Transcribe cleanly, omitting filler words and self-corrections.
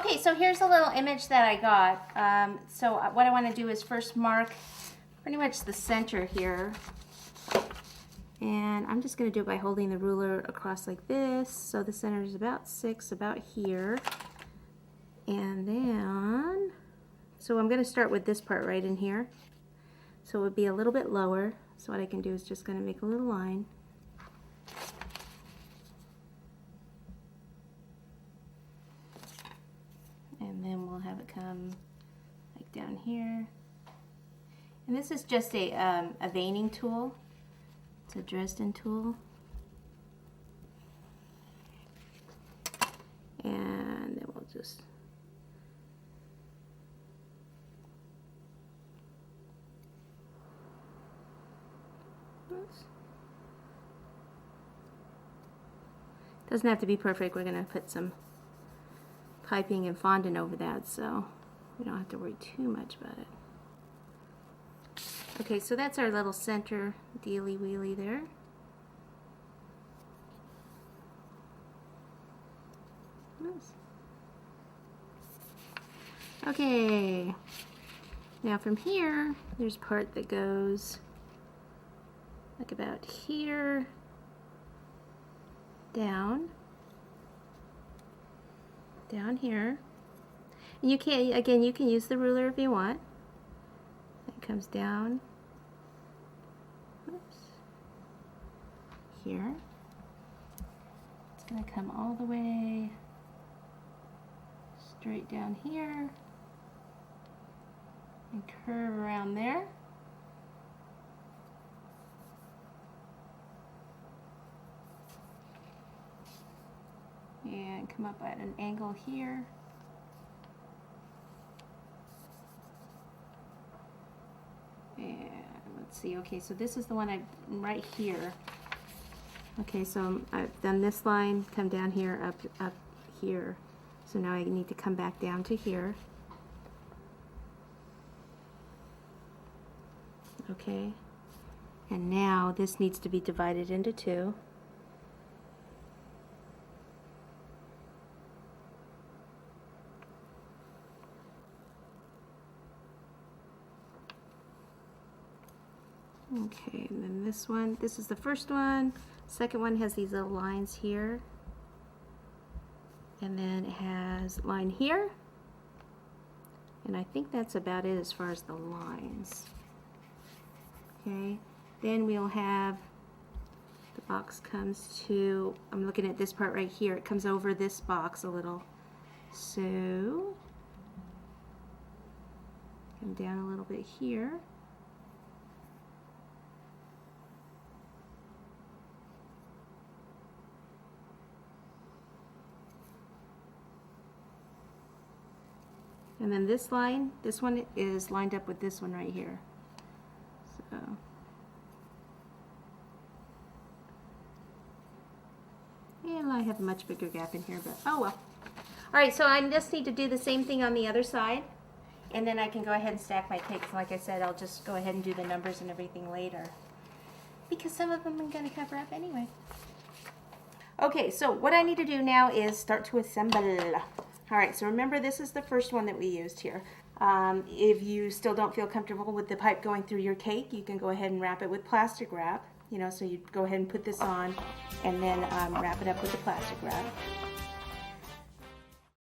Okay, so here's a little image that I got. So what I want to do is first mark pretty much the center here. And I'm just going to do it by holding the ruler across like this. So the center is about 6, about here. And then, so I'm going to start with this part right in here. So it would be a little bit lower. So what I can do is just going to make a little line. And then we'll have it come like down here. And this is just a veining tool. It's a Dresden tool. And then we'll just doesn't have to be perfect. We're going to put some piping and fondant over that, so we don't have to worry too much about it. Okay, so that's our little center dealy wheelie there. Oops. Okay, now from here, there's part that goes like about here, down here. And you can, again, you can use the ruler if you want. It comes down, oops, here. It's going to come all the way straight down here and curve around there. And come up at an angle here. And let's see, okay, so this is the one I'm right here. Okay, so I've done this line, come down here, up here. So now I need to come back down to here. Okay, and now this needs to be divided into 2. Okay, and then this one, this is the first one. Second one has these little lines here. And then it has line here. And I think that's about it as far as the lines. Okay, then we'll have, the box comes to, I'm looking at this part right here. It comes over this box a little. So, come down a little bit here. And then this line, this one is lined up with this one right here. So, and I have a much bigger gap in here, but oh well. Alright, so I just need to do the same thing on the other side, and then I can go ahead and stack my cakes. Like I said, I'll just go ahead and do the numbers and everything later, because some of them I'm going to cover up anyway. Okay, so what I need to do now is start to assemble. Alright, so remember, this is the first one that we used here. If you still don't feel comfortable with the pipe going through your cake, you can go ahead and wrap it with plastic wrap. You know, so you go ahead and put this on and then wrap it up with the plastic wrap.